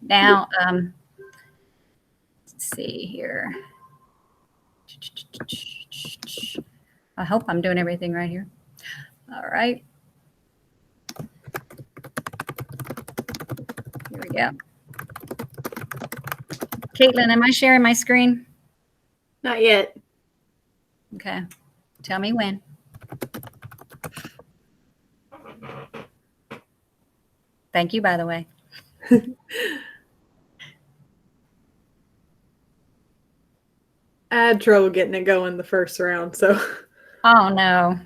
Now, let's see here. I hope I'm doing everything right here. All right. Here we go. Kaitlyn, am I sharing my screen? Not yet. Okay. Tell me when. Thank you, by the way. I had trouble getting it going the first round, so. Oh, no.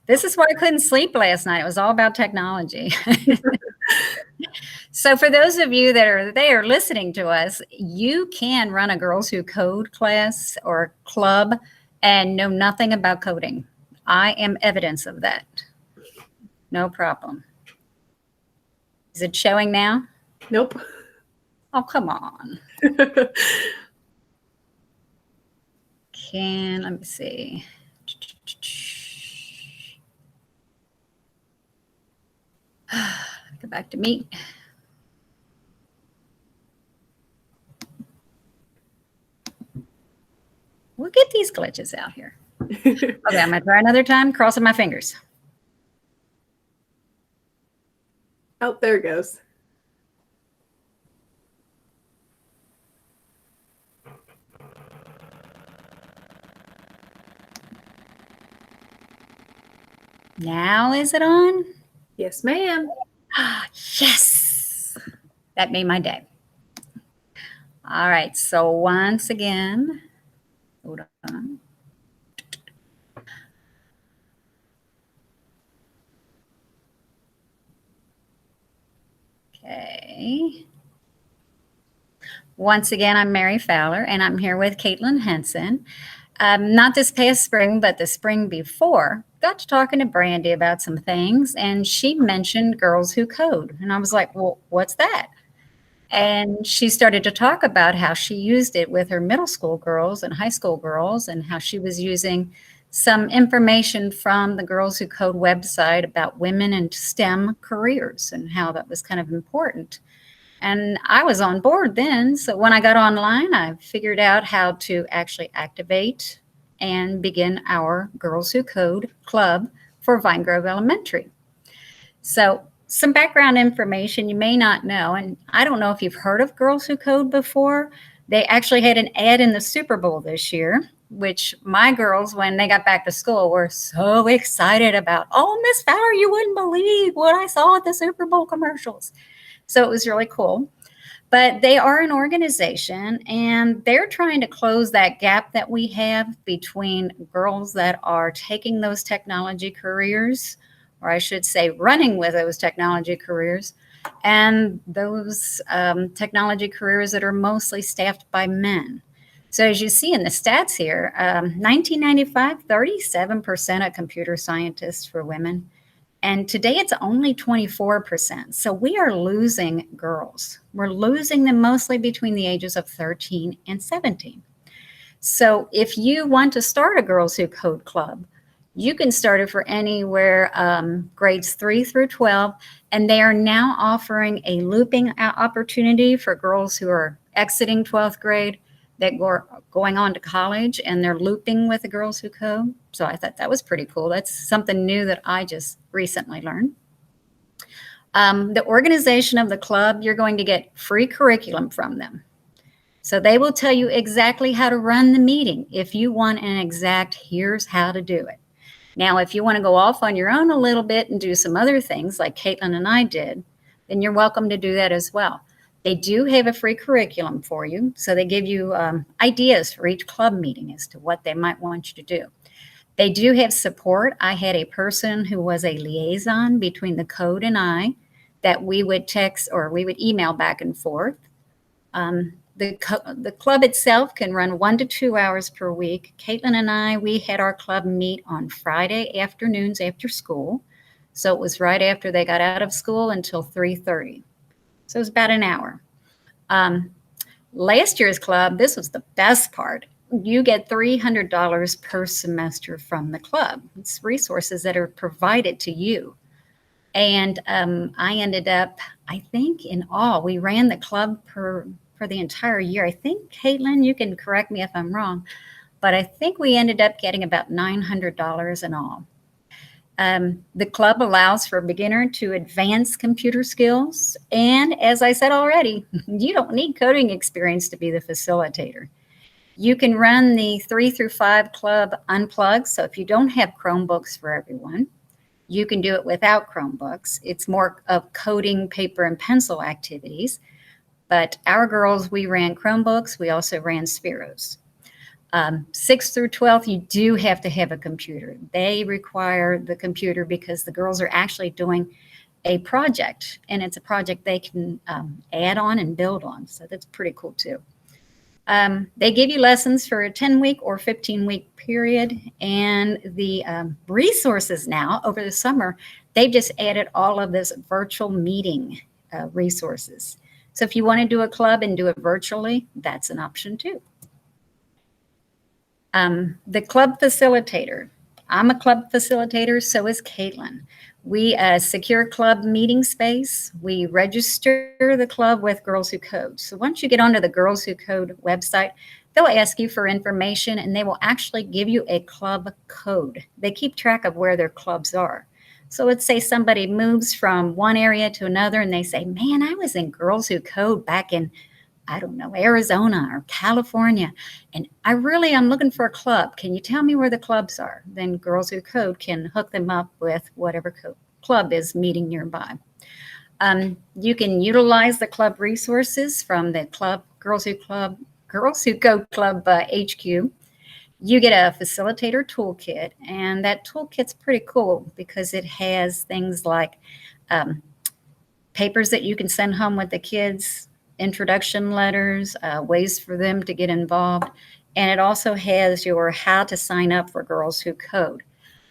This is why I couldn't sleep last night. It was all about technology. So for those of you that are there listening to us, you can run a Girls Who Code class or club and know nothing about coding. I am evidence of that. No problem. Is it showing now? Nope. Oh, come on. Let me see. Go back to me. We'll get these glitches out here. Okay, I'm going to try another time, crossing my fingers. Oh, there it goes. Now is it on? Yes, ma'am. Yes. That made my day. All right, so once again, hold on. Okay. Once again, I'm Mary Fowler, and I'm here with Kaitlyn Henson. Not this past spring, but the spring before, got to talking to Brandy about some things, and she mentioned Girls Who Code. And I was like, well, what's that? And she started to talk about how she used it with her middle school girls and high school girls, and how she was using some information from the Girls Who Code website about women in STEM careers and how that was kind of important. And I was on board then. So when I got online, I figured out how to actually activate and begin our Girls Who Code club for Vine Grove Elementary. So some background information you may not know, and I don't know if you've heard of Girls Who Code before. They actually had an ad in the Super Bowl this year, which my girls, when they got back to school, were so excited about. Oh, Miss Fowler, you wouldn't believe what I saw at the Super Bowl commercials. So it was really cool. But they are an organization, and they're trying to close that gap that we have between girls that are taking those technology careers, or I should say running with those technology careers, and those technology careers that are mostly staffed by men. So as you see in the stats here, 1995, 37% of computer scientists were women. And today it's only 24%. So we are losing girls. We're losing them mostly between the ages of 13 and 17. So if you want to start a Girls Who Code club, you can start it for anywhere grades 3 through 12. And they are now offering a looping opportunity for girls who are exiting 12th grade that are going on to college, and they're looping with the Girls Who Code. So I thought that was pretty cool. That's something new that I just recently learned. The organization of the club, you're going to get free curriculum from them. So they will tell you exactly how to run the meeting if you want an exact, here's how to do it. Now, if you want to go off on your own a little bit and do some other things like Kaitlyn and I did, then you're welcome to do that as well. They do have a free curriculum for you. So they give you ideas for each club meeting as to what they might want you to do. They do have support. I had a person who was a liaison between the code and I that we would text or we would email back and forth. The club itself can run 1 to 2 hours per week. Kaitlyn and I, we had our club meet on Friday afternoons after school. So it was right after they got out of school until 3:30. So it was about an hour. Last year's club, this was the best part. You get $300 per semester from the club. It's resources that are provided to you. And I I think in all, we ran the club for the entire year. I think, Kaitlyn, you can correct me if I'm wrong, but I think we ended up getting about $900 in all. The club allows for beginner to advanced computer skills. And as I said already, you don't need coding experience to be the facilitator. You can run the 3 through 5 club unplugged. So if you don't have Chromebooks for everyone, you can do it without Chromebooks. It's more of coding, paper, and pencil activities. But our girls, we ran Chromebooks. We also ran Spiros. 6th through 12th, you do have to have a computer. They require the computer because the girls are actually doing a project, and it's a project they can add on and build on. So that's pretty cool too. They give you lessons for a 10-week or 15-week period, and the resources now over the summer, they've just added all of this virtual meeting resources. So if you want to do a club and do it virtually, that's an option too. The club facilitator. I'm a club facilitator, so is Kaitlyn. We secure club meeting space. We register the club with Girls Who Code. So once you get onto the Girls Who Code website, they'll ask you for information, and they will actually give you a club code. They keep track of where their clubs are. So let's say somebody moves from one area to another, and they say, man, I was in Girls Who Code back in, I don't know, Arizona or California, and I'm looking for a club. Can you tell me where the clubs are? Then Girls Who Code can hook them up with whatever club is meeting nearby. You can utilize the club resources from the Girls Who Code Club HQ. You get a facilitator toolkit, and that toolkit's pretty cool because it has things like papers that you can send home with the kids, introduction letters, ways for them to get involved. And it also has your how to sign up for Girls Who Code.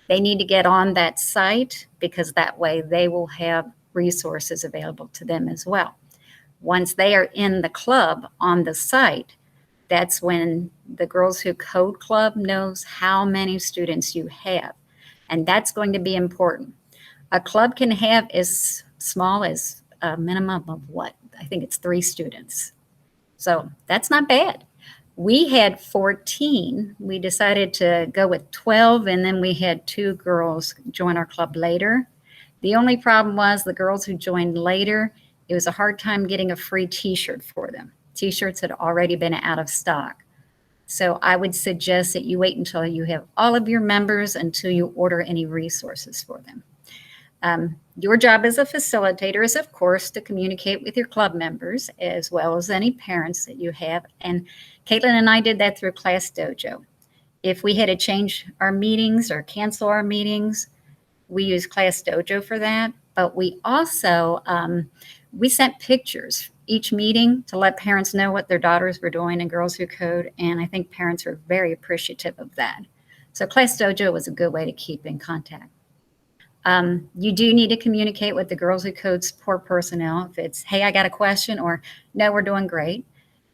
They need to get on that site because that way they will have resources available to them as well. Once they are in the club on the site, that's when the Girls Who Code Club knows how many students you have. And that's going to be important. A club can have as small as a minimum of what? I think it's 3 students. So that's not bad. We had 14. We decided to go with 12, and then we had 2 girls join our club later. The only problem was the girls who joined later, it was a hard time getting a free t-shirt for them. T-shirts had already been out of stock. So I would suggest that you wait until you have all of your members until you order any resources for them. Your job as a facilitator is, of course, to communicate with your club members as well as any parents that you have. And Kaitlyn and I did that through Class Dojo. If we had to change our meetings or cancel our meetings, we use Class Dojo for that. But we also, we sent pictures each meeting to let parents know what their daughters were doing in Girls Who Code. And I think parents were very appreciative of that. So Class Dojo was a good way to keep in contact. You do need to communicate with the Girls Who Code support personnel. If it's, hey, I got a question, or no, we're doing great.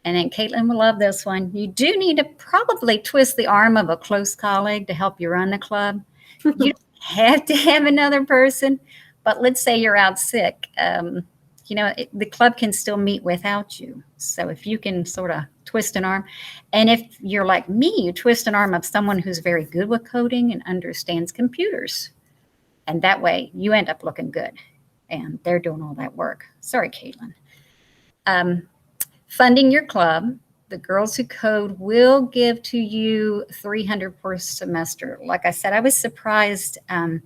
And then Kaitlyn will love this one. You do need to probably twist the arm of a close colleague to help you run the club. You don't have to have another person, but let's say you're out sick. The club can still meet without you. So if you can sort of twist an arm, and if you're like me, you twist an arm of someone who's very good with coding and understands computers. And that way you end up looking good, and they're doing all that work. Sorry, Kaitlyn. Funding your club, the Girls Who Code will give to you $300 per semester. Like I said, I was surprised. I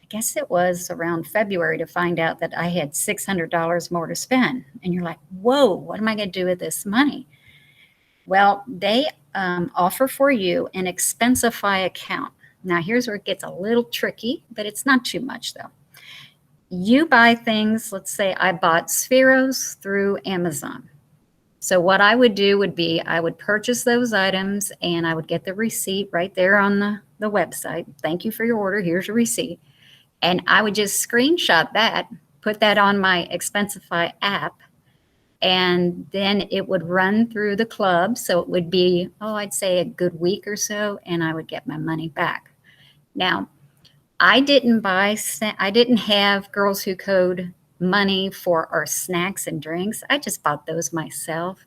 guess it was around February to find out that I had $600 more to spend. And you're like, whoa, what am I going to do with this money? Well, they offer for you an Expensify account. Now, here's where it gets a little tricky, but it's not too much, though. You buy things, let's say I bought Spheros through Amazon. So what I would do would be I would purchase those items, and I would get the receipt right there on the website. Thank you for your order. Here's your receipt. And I would just screenshot that, put that on my Expensify app, and then it would run through the club. So it would be, I'd say a good week or so, and I would get my money back. Now, I didn't have Girls Who Code money for our snacks and drinks. I just bought those myself.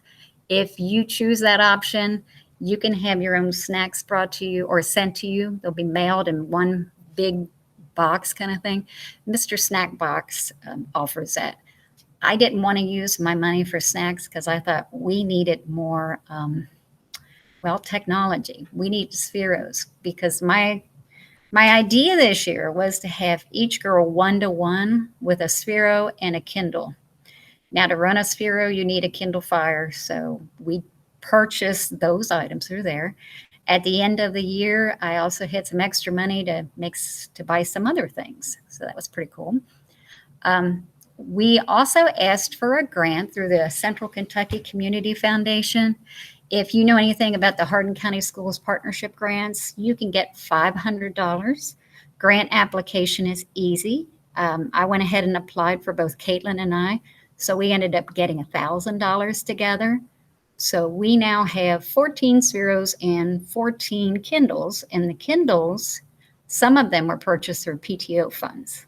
If you choose that option, you can have your own snacks brought to you or sent to you. They'll be mailed in one big box kind of thing. Mr. Snack Box offers that. I didn't want to use my money for snacks because I thought we needed more, technology. We need Spheros because my idea this year was to have each girl 1-to-1 with a Sphero and a Kindle. Now, to run a Sphero, you need a Kindle Fire, so we purchased those items through there. At the end of the year, I also had some extra money to buy some other things, so that was pretty cool. We also asked for a grant through the Central Kentucky Community Foundation. If you know anything about the Hardin County Schools Partnership Grants, you can get $500. Grant application is easy. I went ahead and applied for both Kaitlyn and I, so we ended up getting $1,000 together. So we now have 14 Spheros and 14 Kindles, and the Kindles, some of them were purchased through PTO funds.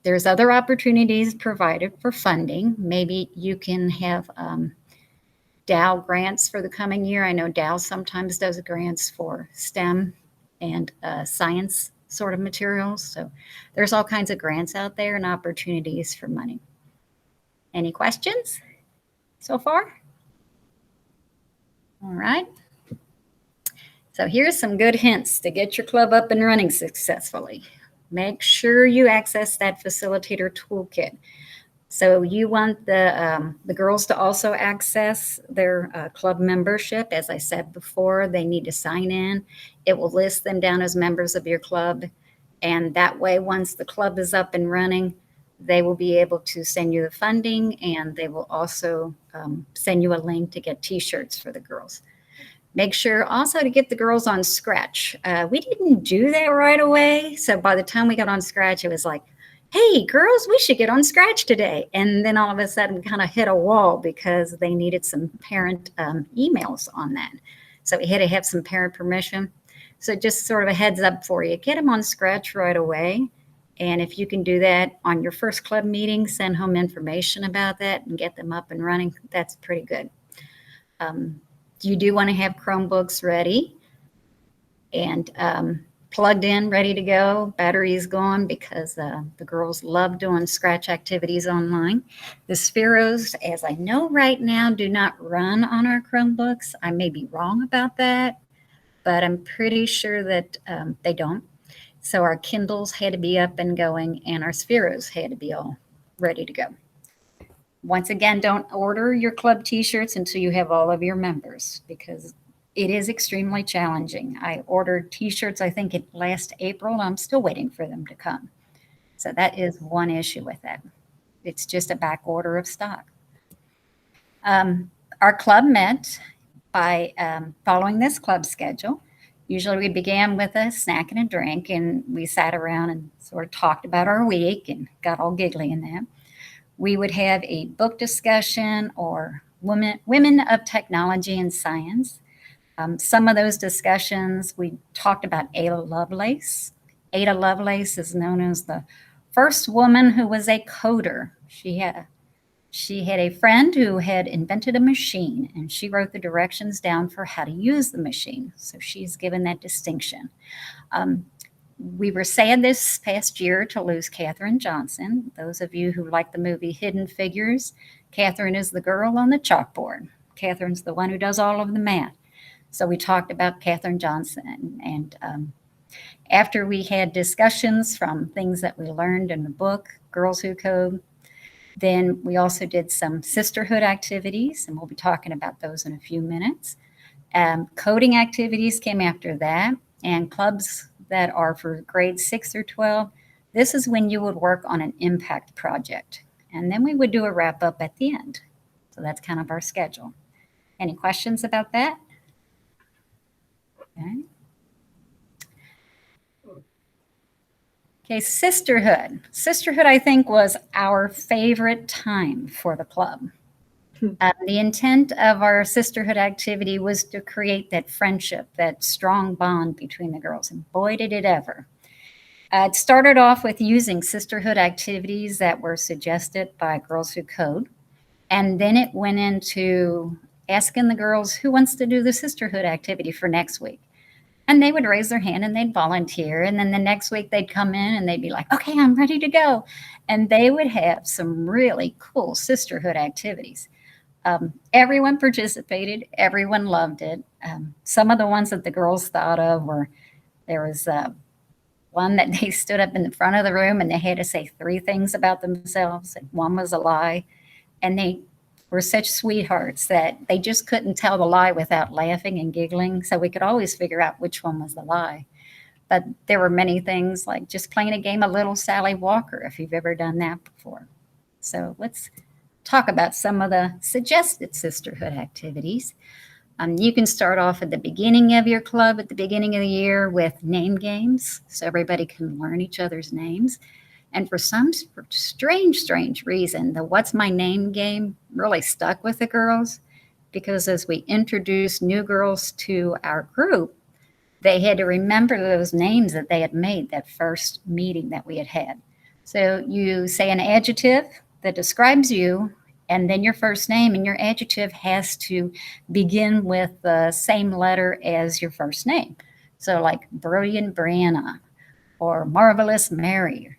There's other opportunities provided for funding. Maybe you can have Dow grants for the coming year. I know Dow sometimes does grants for STEM and science sort of materials. So there's all kinds of grants out there and opportunities for money. Any questions so far? All right. So here's some good hints to get your club up and running successfully. Make sure you access that Facilitator toolkit. So you want the girls to also access their club membership. As I said before, they need to sign in. It will list them down as members of your club. And that way, once the club is up and running, they will be able to send you the funding, and they will also send you a link to get t-shirts for the girls. Make sure also to get the girls on Scratch. We didn't do that right away. So by the time we got on Scratch, it was like, hey, girls, we should get on Scratch today. And then all of a sudden kind of hit a wall because they needed some parent emails on that. So we had to have some parent permission. So just sort of a heads up for you. Get them on Scratch right away. And if you can do that on your first club meeting, send home information about that and get them up and running. That's pretty good. You do want to have Chromebooks ready and plugged in, ready to go. Battery is gone because the girls love doing Scratch activities online. The Spheros, as I know right now, do not run on our Chromebooks. I may be wrong about that, but I'm pretty sure that they don't. So our Kindles had to be up and going, and our Spheros had to be all ready to go. Once again, don't order your club t-shirts until you have all of your members because it is extremely challenging. I ordered t-shirts, I think, last April, and I'm still waiting for them to come. So that is one issue with that. It's just a back order of stock. Our club met by following this club schedule. Usually we began with a snack and a drink, and we sat around and sort of talked about our week and got all giggly in that. We would have a book discussion or women of technology and science. Some of those discussions, we talked about Ada Lovelace. Ada Lovelace is known as the first woman who was a coder. She had a friend who had invented a machine, and she wrote the directions down for how to use the machine. So she's given that distinction. We were sad this past year to lose Katherine Johnson. Those of you who like the movie Hidden Figures, Katherine is the girl on the chalkboard. Katherine's the one who does all of the math. So we talked about Katherine Johnson. And after we had discussions from things that we learned in the book, Girls Who Code, then we also did some sisterhood activities, and we'll be talking about those in a few minutes. Coding activities came after that, and clubs that are for grades 6 through 12. This is when you would work on an impact project. And then we would do a wrap up at the end. So that's kind of our schedule. Any questions about that? Okay. Okay, sisterhood. Sisterhood, I think, was our favorite time for the club. The intent of our sisterhood activity was to create that friendship, that strong bond between the girls. And boy, did it ever. It started off with using sisterhood activities that were suggested by Girls Who Code. And then it went into asking the girls who wants to do the sisterhood activity for next week. And they would raise their hand and they'd volunteer. And then the next week they'd come in and they'd be like, okay, I'm ready to go. And they would have some really cool sisterhood activities. Everyone participated. Everyone loved it. Some of the ones that the girls thought of were, there was one that they stood up in the front of the room and they had to say 3 things about themselves. And one was a lie. And they were such sweethearts that they just couldn't tell the lie without laughing and giggling. So we could always figure out which one was the lie. But there were many things like just playing a game of Little Sally Walker, if you've ever done that before. So let's talk about some of the suggested sisterhood activities. You can start off at the beginning of your club, at the beginning of the year, with name games, so everybody can learn each other's names. And for some strange reason, the What's My Name game really stuck with the girls, because as we introduced new girls to our group, they had to remember those names that they had made that first meeting that we had had. So you say an adjective that describes you, and then your first name, and your adjective has to begin with the same letter as your first name. So like Brilliant Brianna or Marvelous Mary.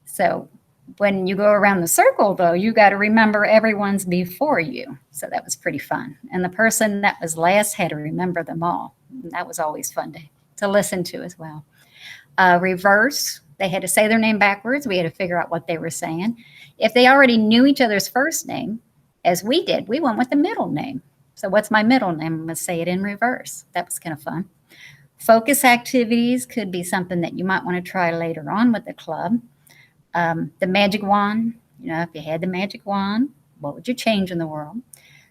So when you go around the circle, though, you got to remember everyone's before you. So that was pretty fun. And the person that was last had to remember them all. And that was always fun to listen to as well. Reverse, they had to say their name backwards. We had to figure out what they were saying. If they already knew each other's first name, as we did, we went with the middle name. So what's my middle name? I'm going to say it in reverse. That was kind of fun. Focus activities could be something that you might want to try later on with the club. The magic wand, if you had the magic wand, what would you change in the world?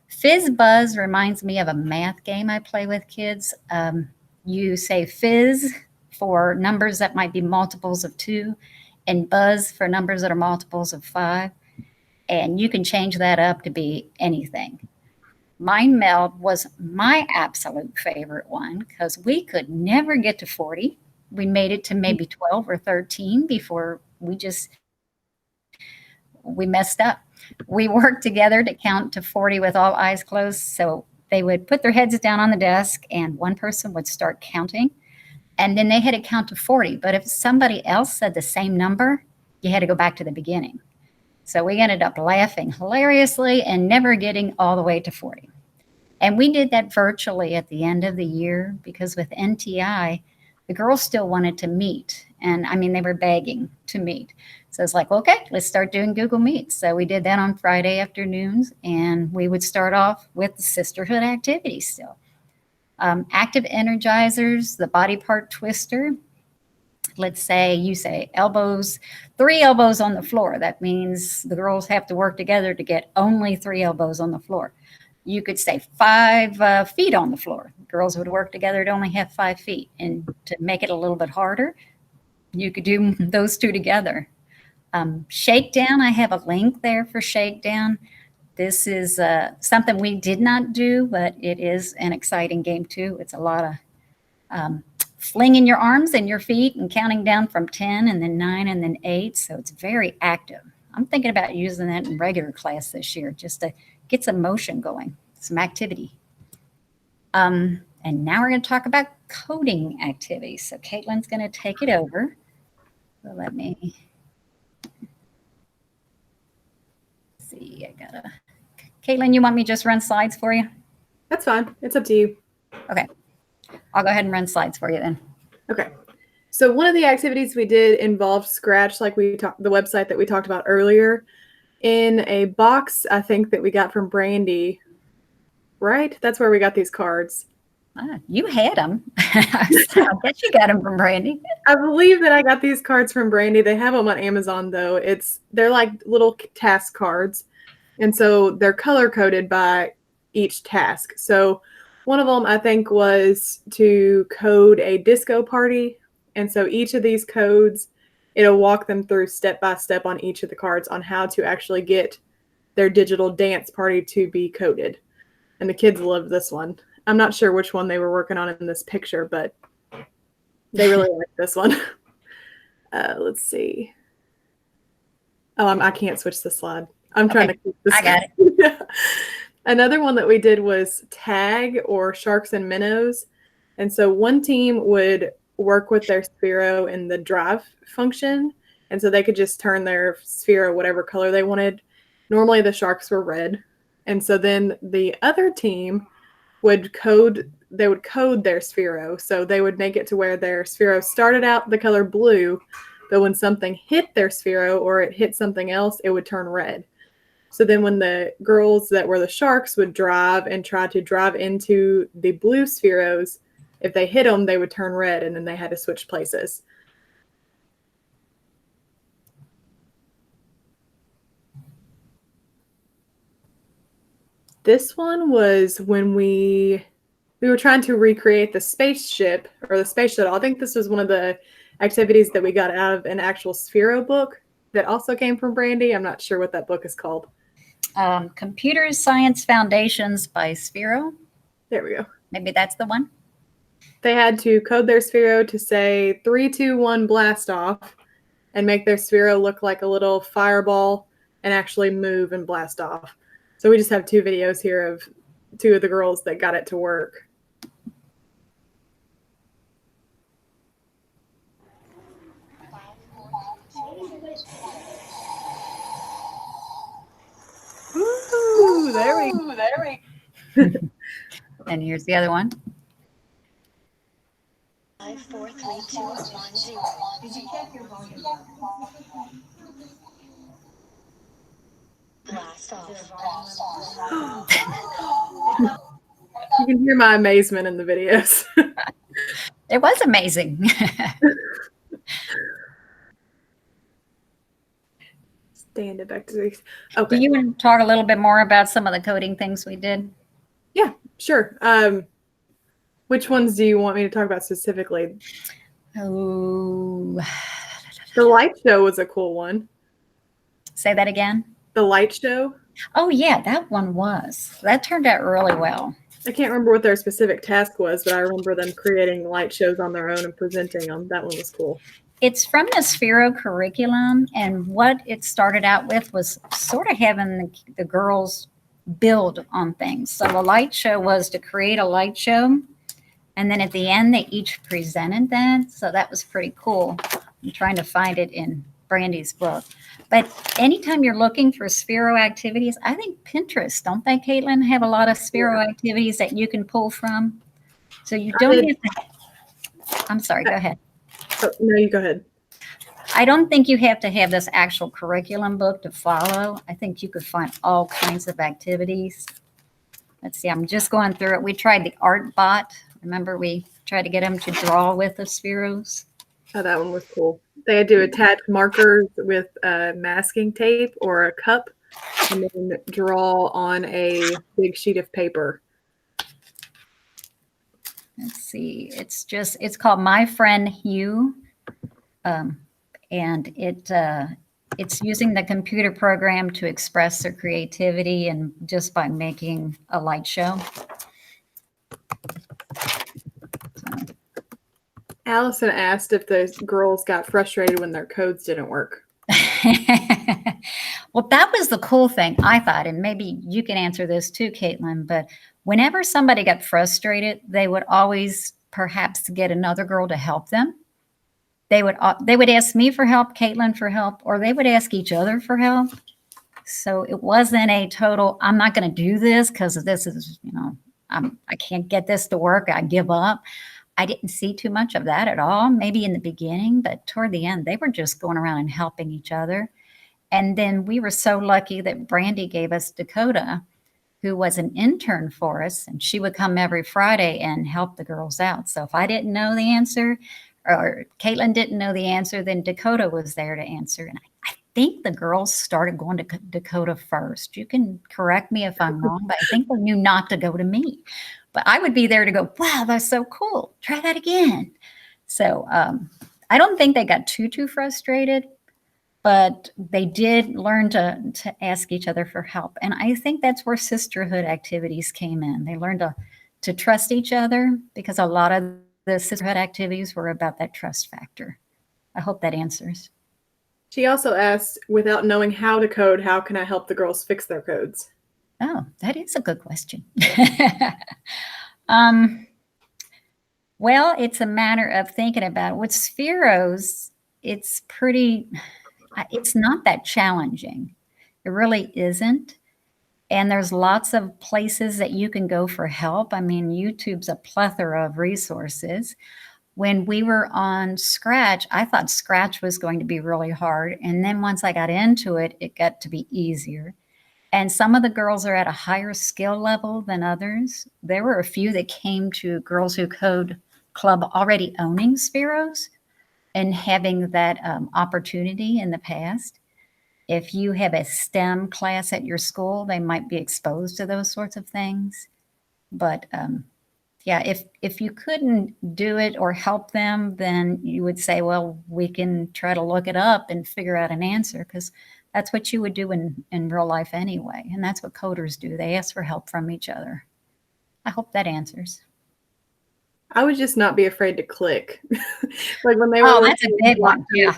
Fizz Buzz reminds me of a math game I play with kids. You say fizz for numbers that might be multiples of 2 and buzz for numbers that are multiples of 5. And you can change that up to be anything. Mind Meld was my absolute favorite one because we could never get to 40. We made it to maybe 12 or 13 before we messed up. We worked together to count to 40 with all eyes closed. So they would put their heads down on the desk and one person would start counting. And then they had to count to 40. But if somebody else said the same number, you had to go back to the beginning. So we ended up laughing hilariously and never getting all the way to 40. And we did that virtually at the end of the year because with NTI, the girls still wanted to meet. And I mean, they were begging to meet. So it's like, okay, let's start doing Google Meets. So we did that on Friday afternoons, and we would start off with the sisterhood activities still. Active energizers, the body part twister. Let's say you say elbows, 3 elbows on the floor. That means the girls have to work together to get only 3 elbows on the floor. You could say 5 feet on the floor. Girls would work together to only have 5 feet. And to make it a little bit harder, you could do those 2 together. Shakedown, I have a link there for Shakedown. This is something we did not do, but it is an exciting game too. It's a lot of flinging your arms and your feet and counting down from 10 and then 9 and then 8. So it's very active. I'm thinking about using that in regular class this year just to get some motion going, some activity. And now we're going to talk about coding activities. So Kaitlyn's going to take it over. So let me see. Kaitlyn, you want me to just run slides for you? That's fine. It's up to you. Okay. I'll go ahead and run slides for you then. Okay. So one of the activities we did involved Scratch, like the website that we talked about earlier, in a box, I think, that we got from Brandy, right? That's where we got these cards. You had them. I bet you got them from Brandy. I believe that I got these cards from Brandy. They have them on Amazon, though. They're like little task cards. And so they're color-coded by each task. So one of them, I think, was to code a disco party. And so each of these codes, it'll walk them through step by step on each of the cards on how to actually get their digital dance party to be coded. And the kids loved this one. I'm not sure which one they were working on in this picture, but they really liked this one. let's see. Oh, I can't switch the slide. I'm trying to keep this. I got it. Another one that we did was tag, or sharks and minnows. And so one team would work with their Sphero in the drive function. And so they could just turn their Sphero whatever color they wanted. Normally the sharks were red. And so then the other team would code their Sphero. So they would make it to where their Sphero started out the color blue, but when something hit their Sphero or it hit something else, it would turn red. So then when the girls that were the sharks would drive and try to drive into the blue Spheros, if they hit them, they would turn red, and then they had to switch places. This one was when we were trying to recreate the spaceship or the space shuttle. I think this was one of the activities that we got out of an actual Sphero book that also came from Brandy. I'm not sure what that book is called. Computer Science Foundations by Sphero. There we go. Maybe that's the one. They had to code their Sphero to say 3, 2, 1, blast off, and make their Sphero look like a little fireball and actually move and blast off. So we just have 2 videos here of 2 of the girls that got it to work. Ooh, there we go. And here's the other one. 5, 4, 3, 2, 1, 0. Did you check your volume? Blast off. You can hear my amazement in the videos. It was amazing. Stand it back to these. Okay. Do you want to talk a little bit more about some of the coding things we did? Yeah, sure. Which ones do you want me to talk about specifically? Oh, The light show was a cool one. say that again. The light show. Oh yeah, that one was. That turned out really well. I can't remember what their specific task was, but I remember them creating light shows on their own and presenting them. That one was cool. It's from the Sphero curriculum, and what it started out with was sort of having the girls build on things. So the light show was to create a light show, and then at the end they each presented that. So that was pretty cool. I'm trying to find it in Brandy's book. But anytime you're looking for Sphero activities, I think Pinterest, don't they, Kaitlyn, have a lot of Sphero activities that you can pull from? So you don't have to. I'm sorry, go ahead. Oh, no, you go ahead. I don't think you have to have this actual curriculum book to follow. I think you could find all kinds of activities. Let's see, I'm just going through it. We tried the art bot. Remember, we tried to get them to draw with the Spheros. Oh, that one was cool. They had to attach markers with masking tape or a cup and then draw on a big sheet of paper. Let's see, it's called My Friend Hugh. And it's using the computer program to express their creativity and just by making a light show. So. Allison asked if the girls got frustrated when their codes didn't work. Well, that was the cool thing, I thought, and maybe you can answer this too, Kaitlyn, but whenever somebody got frustrated, they would always perhaps get another girl to help them. They would ask me for help, Kaitlyn for help, or they would ask each other for help. So it wasn't a total, I'm not going to do this because this is, I can't get this to work. I give up. I didn't see too much of that at all, maybe in the beginning, but toward the end, they were just going around and helping each other. And then we were so lucky that Brandy gave us Dakota, who was an intern for us, and she would come every Friday and help the girls out. So if I didn't know the answer, or Kaitlyn didn't know the answer, then Dakota was there to answer. And I think the girls started going to Dakota first. You can correct me if I'm wrong, but I think they knew not to go to me. But I would be there to go, wow, that's so cool. Try that again. So I don't think they got too frustrated, but they did learn to ask each other for help. And I think that's where Sisterhood Activities came in. They learned to trust each other because a lot of the Sisterhood Activities were about that trust factor. I hope that answers. She also asked, without knowing how to code, how can I help the girls fix their codes? Oh, that is a good question. um, well, it's a matter of thinking about it. With Spheros, it's not that challenging. It really isn't. And there's lots of places that you can go for help. I mean, YouTube's a plethora of resources. When we were on Scratch, I thought Scratch was going to be really hard. And then once I got into it, it got to be easier. And some of the girls are at a higher skill level than others. There were a few that came to Girls Who Code Club already owning Spheros and having that opportunity in the past. If you have a STEM class at your school, they might be exposed to those sorts of things. But yeah, if you couldn't do it or help them, then you would say, well, we can try to look it up and figure out an answer, because that's what you would do in real life anyway. And that's what coders do. They ask for help from each other. I hope that answers. I would just not be afraid to click. Like when they were. Oh, that's a big one. Yeah.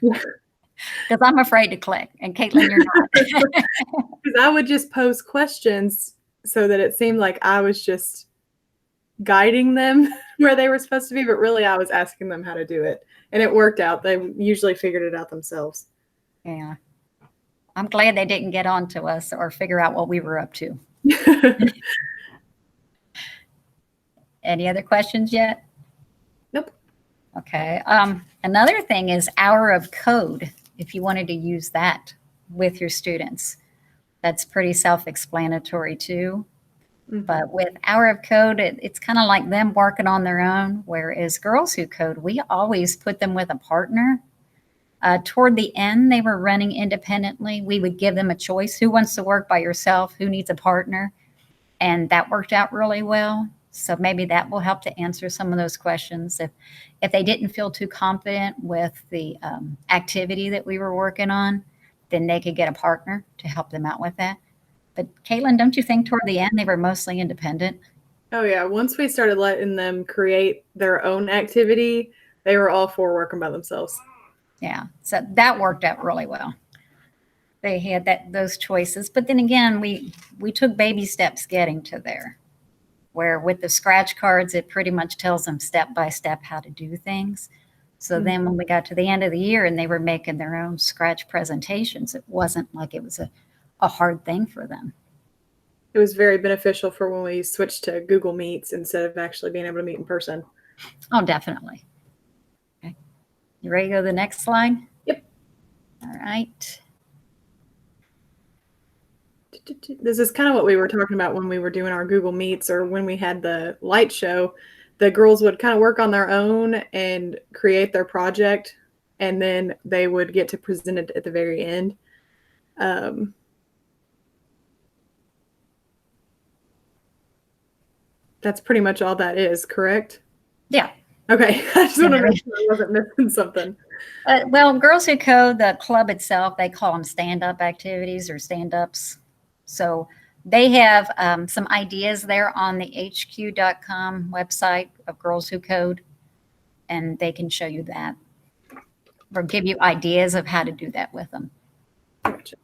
Because I'm afraid to click. And Kaitlyn, you're not. Because I would just pose questions so that it seemed like I was just guiding them where they were supposed to be, but really I was asking them how to do it. And it worked out. They usually figured it out themselves. Yeah. I'm glad they didn't get on to us or figure out what we were up to. Any other questions yet? Nope. Okay. Another thing is Hour of Code, if you wanted to use that with your students. That's pretty self-explanatory too. Mm-hmm. But with Hour of Code, it's kind of like them working on their own, whereas Girls Who Code, we always put them with a partner. Toward the end, they were running independently. We would give them a choice. Who wants to work by yourself? Who needs a partner? And that worked out really well. So maybe that will help to answer some of those questions. If they didn't feel too confident with the activity that we were working on, then they could get a partner to help them out with that. But Kaitlyn, don't you think toward the end they were mostly independent? Oh yeah. Once we started letting them create their own activity, they were all for working by themselves. Yeah. So that worked out really well. They had those choices. But then again, we took baby steps getting to there. Where with the scratch cards, it pretty much tells them step by step how to do things. So then when we got to the end of the year and they were making their own scratch presentations, it wasn't like it was a hard thing for them. It was very beneficial for when we switched to Google Meets instead of actually being able to meet in person. Oh, definitely. Okay. You ready to go to the next slide? Yep. All right. This is kind of what we were talking about when we were doing our Google Meets or when we had the light show. The girls would kind of work on their own and create their project, and then they would get to present it at the very end. That's pretty much all that is, correct? Yeah. Okay. I just want to make sure I wasn't missing something. Well, Girls Who Code, the club itself, they call them stand-up activities or stand-ups. So they have some ideas there on the hq.com website of Girls Who Code, and they can show you that or give you ideas of how to do that with them. Gotcha.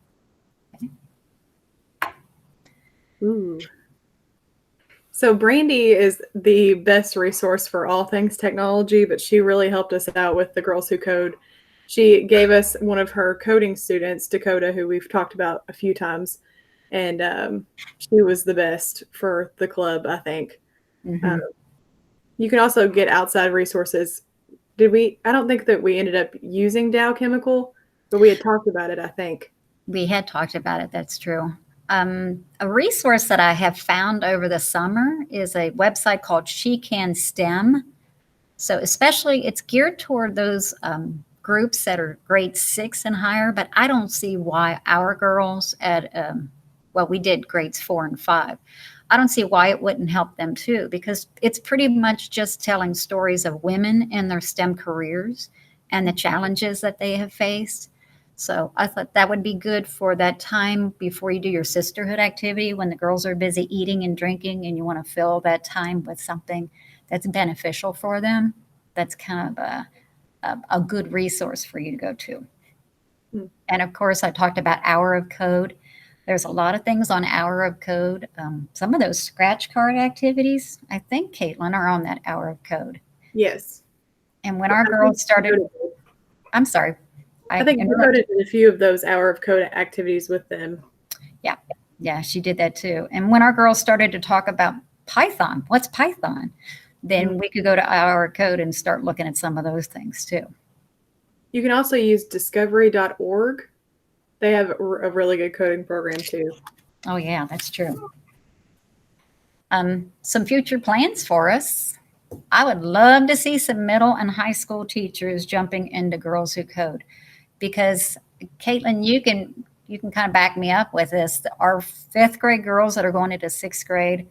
Okay. Ooh. So Brandy is the best resource for all things technology, but she really helped us out with the Girls Who Code. She gave us one of her coding students, Dakota, who we've talked about a few times. And she was the best for the club, I think. Mm-hmm. You can also get outside resources. I don't think that we ended up using Dow Chemical, but we had talked about it, I think. We had talked about it. That's true. A resource that I have found over the summer is a website called She Can STEM. So especially it's geared toward those groups that are grade 6 and higher, but I don't see why our girls at well, we did grades 4 and 5. I don't see why it wouldn't help them too, because it's pretty much just telling stories of women in their STEM careers and the challenges that they have faced. So I thought that would be good for that time before you do your sisterhood activity when the girls are busy eating and drinking and you want to fill that time with something that's beneficial for them. That's kind of a good resource for you to go to. Hmm. And of course, I talked about Hour of Code. There's a lot of things on Hour of Code. Some of those scratch card activities, I think, Kaitlyn, are on that Hour of Code. Yes. And when our girls started, I'm sorry. I think Dakota did a few of those Hour of Code activities with them. Yeah, she did that too. And when our girls started to talk about Python, what's Python? Then we could go to Hour of Code and start looking at some of those things too. You can also use discovery.org. They have a really good coding program too. Oh yeah, that's true. Some future plans for us. I would love to see some middle and high school teachers jumping into Girls Who Code, because Kaitlyn, you can kind of back me up with this. Our 5th grade girls that are going into 6th grade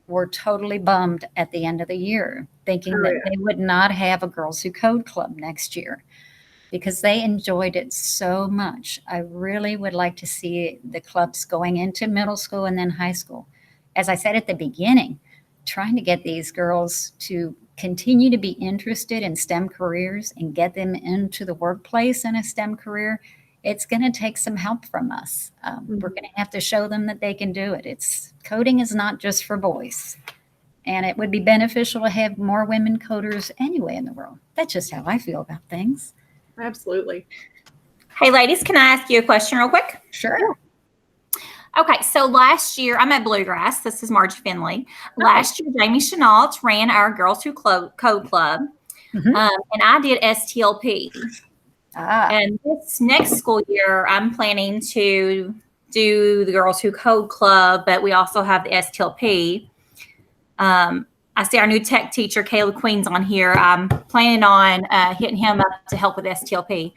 were totally bummed at the end of the year, thinking that they would not have a Girls Who Code club next year because they enjoyed it so much. I really would like to see the clubs going into middle school and then high school. As I said at the beginning, trying to get these girls to continue to be interested in STEM careers and get them into the workplace in a STEM career, it's going to take some help from us. We're going to have to show them that they can do it. Coding is not just for boys. And it would be beneficial to have more women coders anyway in the world. That's just how I feel about things. Absolutely. Hey, ladies, can I ask you a question real quick? Sure. Okay, so last year, I'm at Bluegrass. This is Margie Finley. Last year, Jamie Chenault ran our Girls Who Code Club, and I did STLP. And this next school year, I'm planning to do the Girls Who Code Club, but we also have the STLP. I see our new tech teacher, Kayla Queen's on here. I'm planning on hitting him up to help with STLP.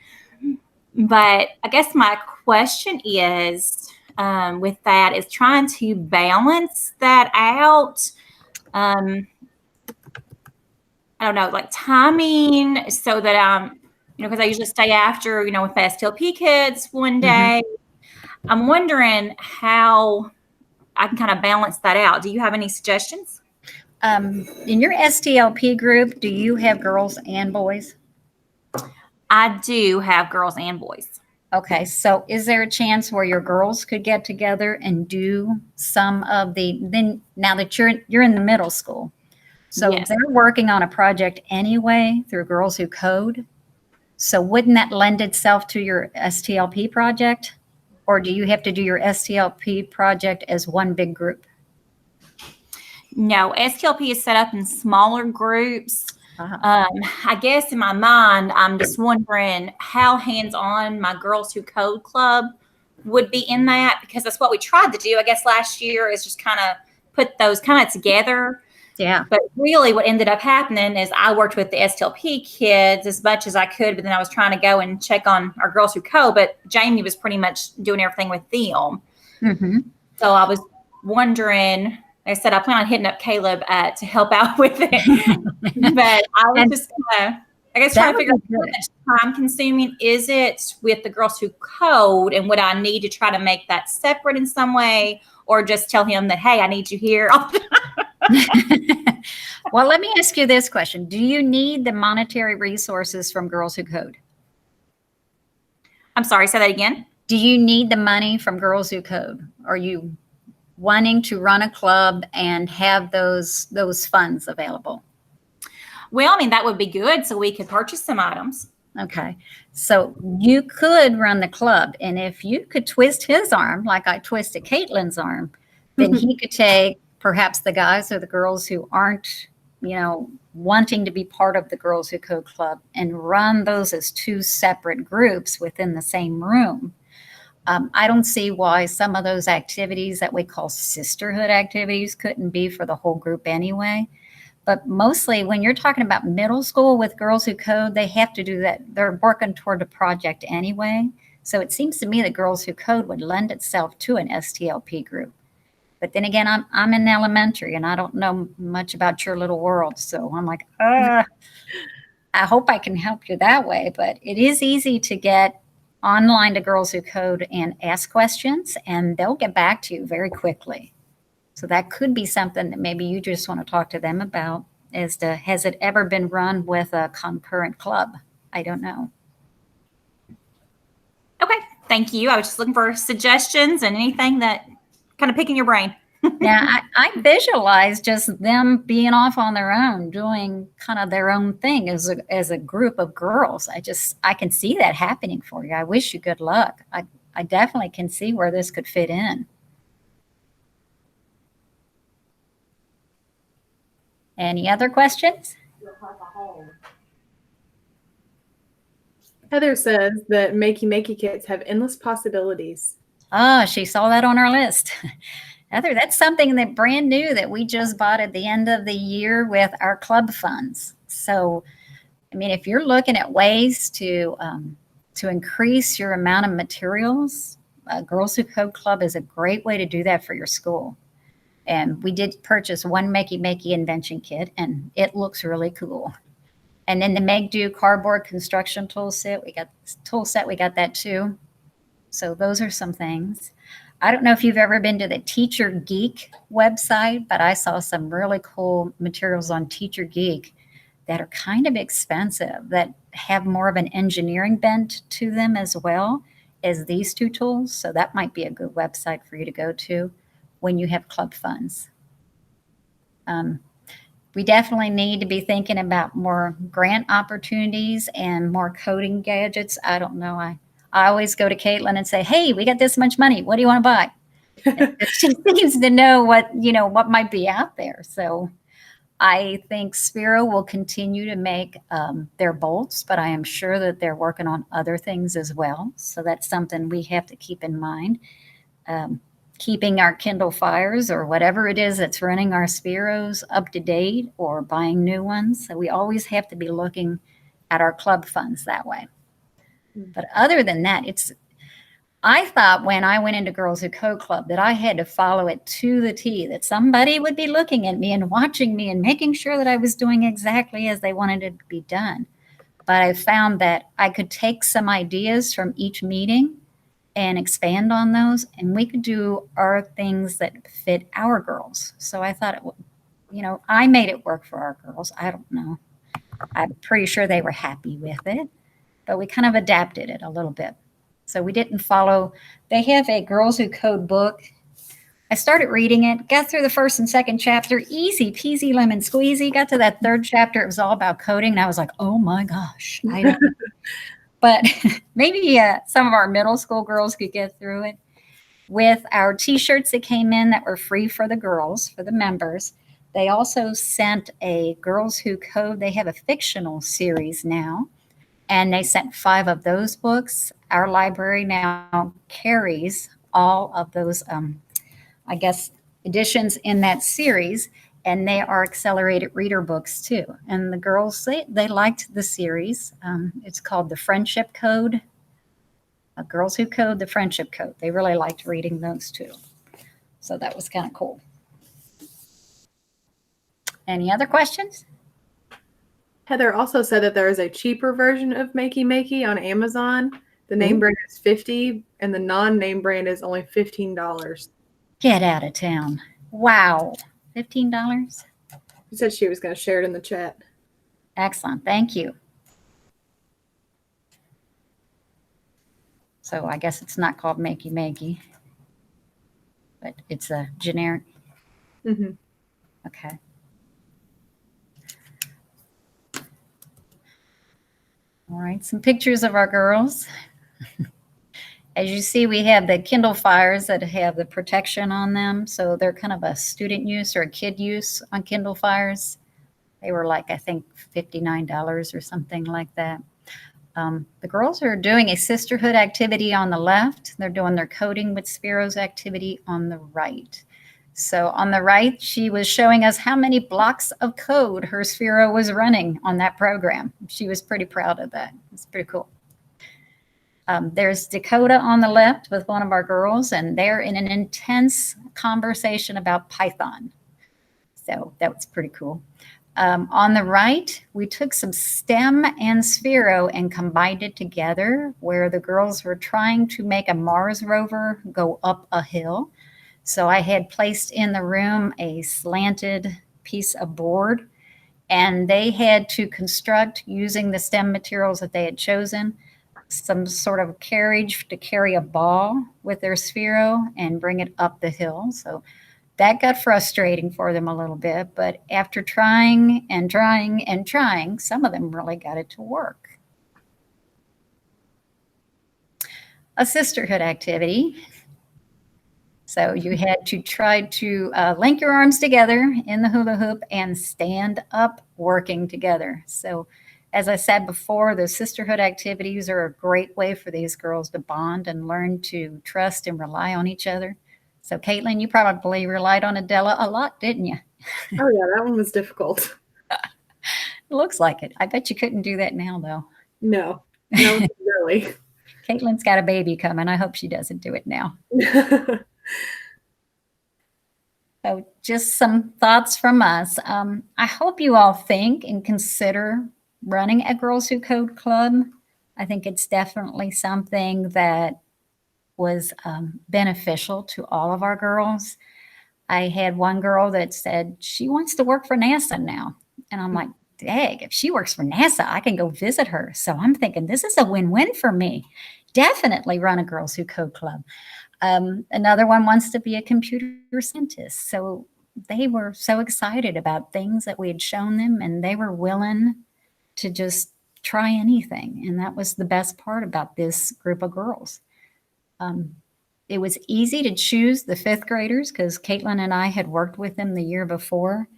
But I guess my question is, with that, is trying to balance that out. I don't know, like timing, so that because I usually stay after, with my STLP kids one day. I'm wondering how I can kind of balance that out. Do you have any suggestions? In your STLP group, do you have girls and boys? I do have girls and boys. Okay, so is there a chance where your girls could get together and do some of now that you're in the middle school, so Yes. they're working on a project anyway through Girls Who Code. So wouldn't that lend itself to your STLP project? Or do you have to do your STLP project as one big group? No, STLP is set up in smaller groups. I guess in my mind, I'm just wondering how hands-on my Girls Who Code Club would be in that, because that's what we tried to do, I guess, last year, is just kind of put those kind of together. Yeah. But really what ended up happening is I worked with the STLP kids as much as I could, but then I was trying to go and check on our Girls Who Code, but Jamie was pretty much doing everything with them. So I was wondering, like I said, I plan on hitting up Caleb to help out with it. But I was just kind of, I guess, trying to figure out how much time consuming is it with the Girls Who Code, and would I need to try to make that separate in some way, or just tell him that, hey, I need you here. Well, let me ask you this question. Do you need the monetary resources from Girls Who Code? I'm sorry, say that again. Do you need the money from Girls Who Code? Are you wanting to run a club and have those funds available? Well, I mean, that would be good, so we could purchase some items. Okay. So you could run the club, and if you could twist his arm like I twisted Kaitlyn's arm, then he could take perhaps the guys or the girls who aren't, wanting to be part of the Girls Who Code Club and run those as 2 separate groups within the same room. I don't see why some of those activities that we call sisterhood activities couldn't be for the whole group anyway. But mostly when you're talking about middle school with Girls Who Code, they have to do that. They're working toward a project anyway. So it seems to me that Girls Who Code would lend itself to an STLP group. But then again, I'm in elementary and I don't know much about your little world. So I'm like, I hope I can help you that way. But it is easy to get online to Girls Who Code and ask questions, and they'll get back to you very quickly. So that could be something that maybe you just want to talk to them about, as to, has it ever been run with a concurrent club? I don't know. Okay, thank you. I was just looking for suggestions and anything that kind of picking your brain. Yeah, I visualize just them being off on their own, doing kind of their own thing as a group of girls. I can see that happening for you. I wish you good luck. I definitely can see where this could fit in. Any other questions? Heather says that Makey kits have endless possibilities. Oh, she saw that on our list. Heather, that's something that brand new that we just bought at the end of the year with our club funds. So, I mean, if you're looking at ways to increase your amount of materials, Girls Who Code Club is a great way to do that for your school. And we did purchase one Makey invention kit, and it looks really cool. And then the Meg Do cardboard construction tool set, we got that too. So those are some things. I don't know if you've ever been to the Teacher Geek website, but I saw some really cool materials on Teacher Geek that are kind of expensive, that have more of an engineering bent to them as well as these two tools. So that might be a good website for you to go to when you have club funds. We definitely need to be thinking about more grant opportunities and more coding gadgets. I don't know. I always go to Kaitlyn and say, hey, we got this much money. What do you want to buy? She seems to know what might be out there. So I think Sphero will continue to make their bolts, but I am sure that they're working on other things as well. So that's something we have to keep in mind. Keeping our Kindle Fires or whatever it is that's running our Spheros up to date, or buying new ones. So we always have to be looking at our club funds that way. But other than that, I thought when I went into Girls Who Code Club that I had to follow it to the T, that somebody would be looking at me and watching me and making sure that I was doing exactly as they wanted it to be done. But I found that I could take some ideas from each meeting and expand on those, and we could do our things that fit our girls. So I thought, I made it work for our girls. I don't know. I'm pretty sure they were happy with it, but we kind of adapted it a little bit. So we didn't follow. They have a Girls Who Code book. I started reading it, got through the first and second chapter, easy peasy lemon squeezy. Got to that third chapter, it was all about coding, and I was like, oh my gosh, I don't know. But maybe some of our middle school girls could get through it. With our T-shirts that came in that were free for the girls, for the members, they also sent a Girls Who Code. They have a fictional series now, and they sent 5 of those books. Our library now carries all of those, editions in that series, and they are accelerated reader books too. And the girls, they liked the series. It's called The Friendship Code. Girls Who Code, The Friendship Code. They really liked reading those too. So that was kind of cool. Any other questions? Heather also said that there is a cheaper version of Makey on Amazon. The name brand is $50, and the non-name brand is only $15. Get out of town. Wow. $15? She said she was going to share it in the chat. Excellent. Thank you. So I guess it's not called Makey, but it's a generic. Mm-hmm. Okay. All right, some pictures of our girls. As you see, we have the Kindle Fires that have the protection on them. So they're kind of a student use or a kid use on Kindle Fires. They were like, I think, $59 or something like that. The girls are doing a Sisterhood activity on the left. They're doing their coding with Sphero's activity on the right. So on the right, she was showing us how many blocks of code her Sphero was running on that program. She was pretty proud of that. It's pretty cool. There's Dakota on the left with one of our girls, and they're in an intense conversation about Python. So that was pretty cool. On the right, we took some STEM and Sphero and combined it together, where the girls were trying to make a Mars rover go up a hill. So I had placed in the room a slanted piece of board, and they had to construct, using the STEM materials that they had chosen, some sort of carriage to carry a ball with their Sphero and bring it up the hill. So that got frustrating for them a little bit, but after trying and trying and trying, some of them really got it to work. A sisterhood activity. So you had to try to link your arms together in the hula hoop and stand up working together. So as I said before, the sisterhood activities are a great way for these girls to bond and learn to trust and rely on each other. So Kaitlyn, you probably relied on Adela a lot, didn't you? Oh yeah, that one was difficult. It looks like it. I bet you couldn't do that now, though. No, really. Kaitlyn's got a baby coming. I hope she doesn't do it now. So just some thoughts from us. I hope you all think and consider running a Girls Who Code club. I think it's definitely something that was beneficial to all of our girls. I had one girl that said she wants to work for NASA now. And I'm like, dang, if she works for NASA, I can go visit her. So I'm thinking this is a win-win for me. Definitely run a Girls Who Code club. Another one wants to be a computer scientist. So they were so excited about things that we had shown them, and they were willing to just try anything. And that was the best part about this group of girls. It was easy to choose the fifth graders because Kaitlyn and I had worked with them the year before.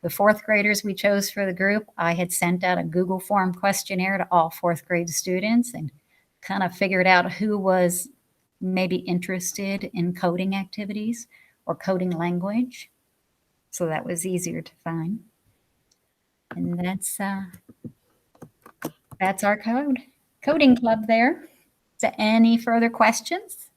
The fourth graders we chose for the group, I had sent out a Google form questionnaire to all fourth grade students and kind of figured out who was maybe interested in coding activities or coding language. So that was easier to find. And that's our coding club there. Is there any further questions?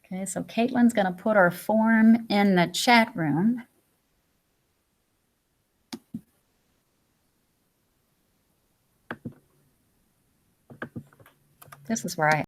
Okay, so Kaitlyn's going to put our form in the chat room. This is where I